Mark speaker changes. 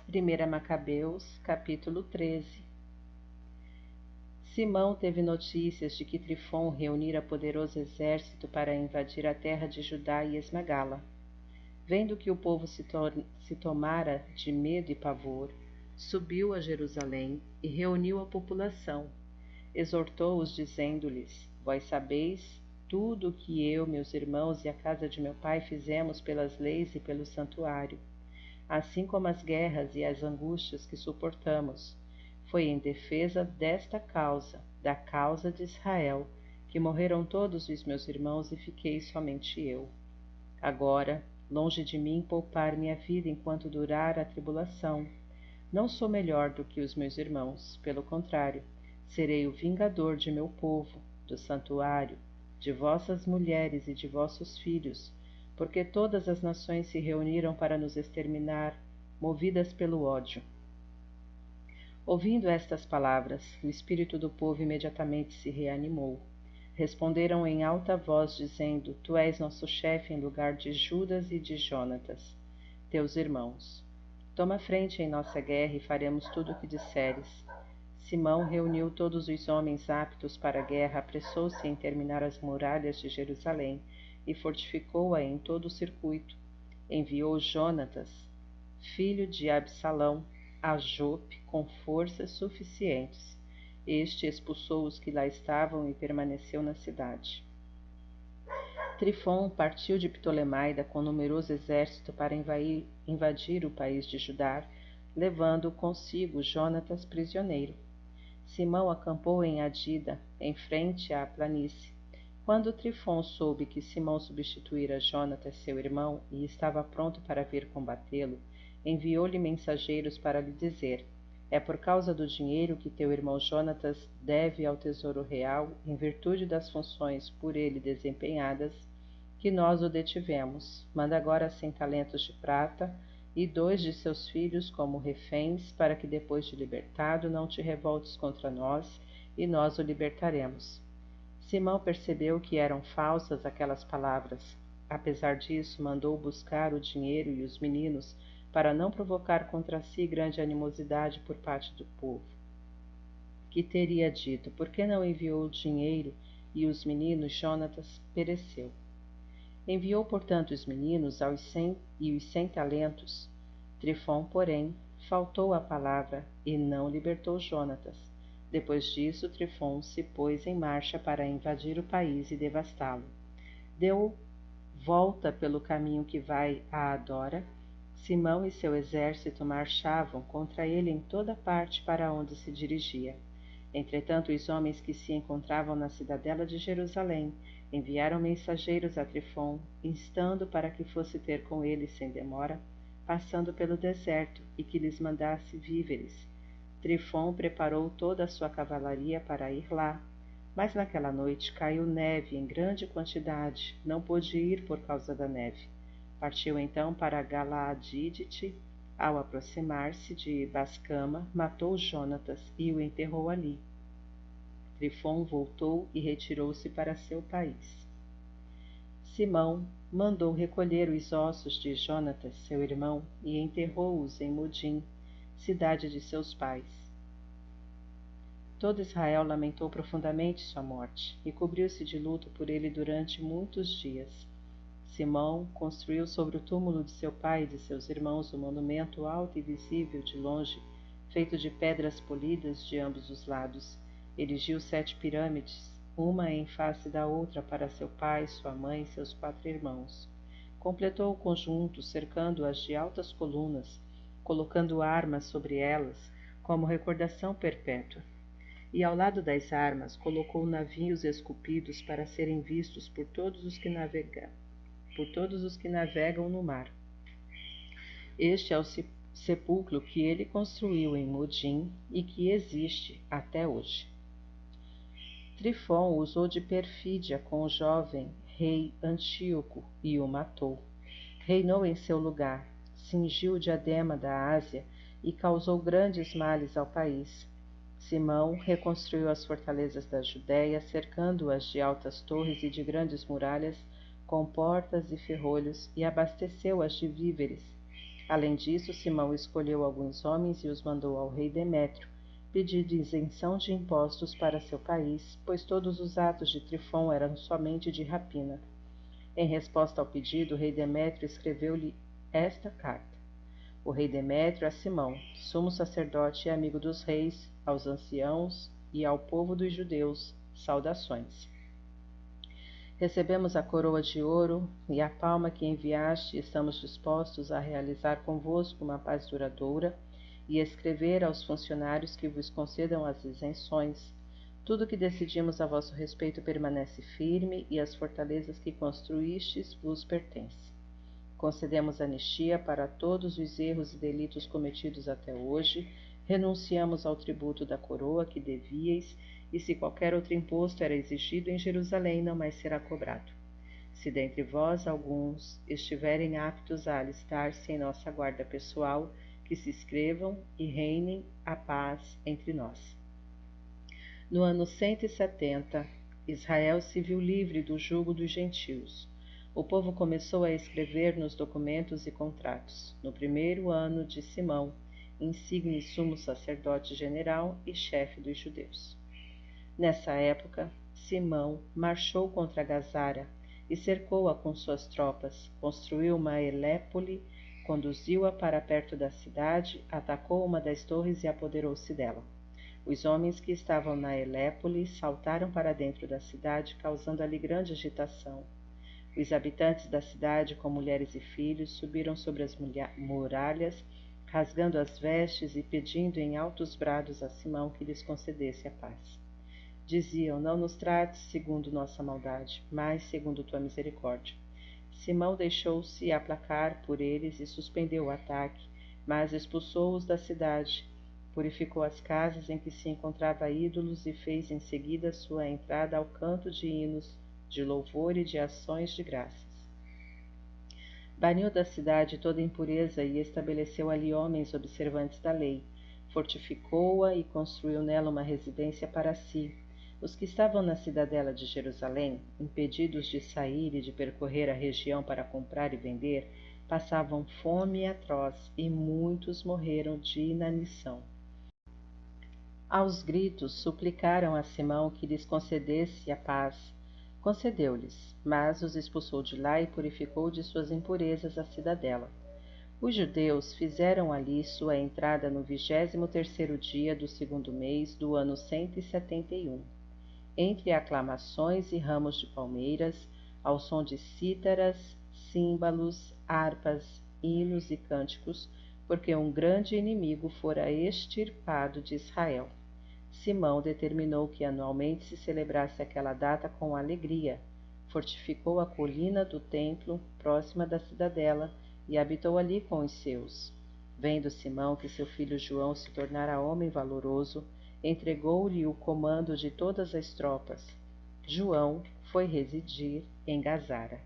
Speaker 1: 1 Macabeus, capítulo 13. Simão teve notícias de que Trifon reunira poderoso exército para invadir a terra de Judá e esmagá-la. Vendo que o povo se tomara de medo e pavor, subiu a Jerusalém e reuniu a população. Exortou-os, dizendo-lhes: Vós sabeis tudo o que eu, meus irmãos e a casa de meu pai fizemos pelas leis e pelo santuário, assim como as guerras e as angústias que suportamos. Foi em defesa desta causa, da causa de Israel, que morreram todos os meus irmãos e fiquei somente eu. Agora, longe de mim poupar minha vida enquanto durar a tribulação. Não sou melhor do que os meus irmãos, pelo contrário, serei o vingador de meu povo, do santuário, de vossas mulheres e de vossos filhos, porque todas as nações se reuniram para nos exterminar, movidas pelo ódio. Ouvindo estas palavras, o espírito do povo imediatamente se reanimou. Responderam em alta voz, dizendo: Tu és nosso chefe em lugar de Judas e de Jonatas, teus irmãos. Toma frente em nossa guerra e faremos tudo o que disseres. Simão reuniu todos os homens aptos para a guerra, apressou-se em terminar as muralhas de Jerusalém e fortificou-a em todo o circuito. Enviou Jonatas, filho de Absalão, a Jope com forças suficientes. Este expulsou os que lá estavam e permaneceu na cidade. Trifon partiu de Ptolemaida com numeroso exército para invadir o país de Judá, levando consigo Jonatas prisioneiro. Simão acampou em Adida, em frente à planície. Quando Trifon soube que Simão substituíra Jonatas, seu irmão, e estava pronto para vir combatê-lo, enviou-lhe mensageiros para lhe dizer: É por causa do dinheiro que teu irmão Jonatas deve ao tesouro real, em virtude das funções por ele desempenhadas, que nós o detivemos. Manda agora 100 talentos de prata e 2 de seus filhos como reféns, para que depois de libertado não te revoltes contra nós, e nós o libertaremos. Simão percebeu que eram falsas aquelas palavras. Apesar disso, mandou buscar o dinheiro e os meninos, para não provocar contra si grande animosidade por parte do povo. Que teria dito: Por que não enviou o dinheiro e os meninos? Jonatas pereceu. Enviou, portanto, os meninos e os 100 talentos. Trifon, porém, faltou à palavra e não libertou Jonatas. Depois disso, Trifon se pôs em marcha para invadir o país e devastá-lo. Deu volta pelo caminho que vai a Adora. Simão e seu exército marchavam contra ele em toda parte para onde se dirigia. Entretanto, os homens que se encontravam na cidadela de Jerusalém enviaram mensageiros a Trifon, instando para que fosse ter com eles sem demora, passando pelo deserto, e que lhes mandasse víveres. Trifon preparou toda a sua cavalaria para ir lá, mas naquela noite caiu neve em grande quantidade, não pôde ir por causa da neve. Partiu então para Galaadite. Ao aproximar-se de Bascama, matou Jonatas e o enterrou ali. Trifon voltou e retirou-se para seu país. Simão mandou recolher os ossos de Jonatas, seu irmão, e enterrou-os em Modim, cidade de seus pais. Todo Israel lamentou profundamente sua morte, e cobriu-se de luto por ele durante muitos dias. Simão construiu sobre o túmulo de seu pai e de seus irmãos um monumento alto e visível de longe, feito de pedras polidas de ambos os lados. Erigiu 7 pirâmides, uma em face da outra, para seu pai, sua mãe e seus 4 irmãos. Completou o conjunto, cercando-as de altas colunas, colocando armas sobre elas, como recordação perpétua. E ao lado das armas colocou navios esculpidos para serem vistos por todos os que navegam no mar. Este é o sepulcro que ele construiu em Modim e que existe até hoje. Trifon usou de perfídia com o jovem rei Antíoco e o matou. Reinou em seu lugar, cingiu o diadema da Ásia e causou grandes males ao país. Simão reconstruiu as fortalezas da Judéia, cercando-as de altas torres e de grandes muralhas, com portas e ferrolhos, e abasteceu-as de víveres. Além disso, Simão escolheu alguns homens e os mandou ao rei Demétrio, pedindo isenção de impostos para seu país, pois todos os atos de Trifon eram somente de rapina. Em resposta ao pedido, o rei Demétrio escreveu-lhe esta carta. O rei Demétrio a Simão, sumo sacerdote e amigo dos reis, aos anciãos e ao povo dos judeus, saudações. Recebemos a coroa de ouro e a palma que enviaste e estamos dispostos a realizar convosco uma paz duradoura e escrever aos funcionários que vos concedam as isenções. Tudo o que decidimos a vosso respeito permanece firme e as fortalezas que construístes vos pertencem. Concedemos anistia para todos os erros e delitos cometidos até hoje, renunciamos ao tributo da coroa que devíeis, e se qualquer outro imposto era exigido em Jerusalém, não mais será cobrado. Se dentre vós alguns estiverem aptos a alistar-se em nossa guarda pessoal, que se inscrevam e reinem a paz entre nós. No ano 170, Israel se viu livre do jugo dos gentios. O povo começou a escrever nos documentos e contratos, no primeiro ano de Simão, insigne sumo sacerdote general e chefe dos judeus. Nessa época, Simão marchou contra Gazara e cercou-a com suas tropas, construiu uma Helépole, conduziu-a para perto da cidade, atacou uma das torres e apoderou-se dela. Os homens que estavam na Helépole saltaram para dentro da cidade, causando ali grande agitação. Os habitantes da cidade, com mulheres e filhos, subiram sobre as muralhas, rasgando as vestes e pedindo em altos brados a Simão que lhes concedesse a paz. Diziam: não nos trates segundo nossa maldade, mas segundo tua misericórdia. Simão deixou-se aplacar por eles e suspendeu o ataque, mas expulsou-os da cidade, purificou as casas em que se encontrava ídolos e fez em seguida sua entrada ao canto de hinos, de louvor e de ações de graças. Baniu da cidade toda impureza e estabeleceu ali homens observantes da lei. Fortificou-a e construiu nela uma residência para si. Os que estavam na cidadela de Jerusalém, impedidos de sair e de percorrer a região para comprar e vender, passavam fome atroz e muitos morreram de inanição. Aos gritos suplicaram a Simão que lhes concedesse a paz. Concedeu-lhes, mas os expulsou de lá e purificou de suas impurezas a cidadela. Os judeus fizeram ali sua entrada no 23º dia do segundo mês do ano 171. Entre aclamações e ramos de palmeiras, ao som de cítaras, címbalos, harpas, hinos e cânticos, porque um grande inimigo fora extirpado de Israel. Simão determinou que anualmente se celebrasse aquela data com alegria, fortificou a colina do templo, próxima da cidadela, e habitou ali com os seus. Vendo Simão que seu filho João se tornara homem valoroso, entregou-lhe o comando de todas as tropas. João foi residir em Gazara.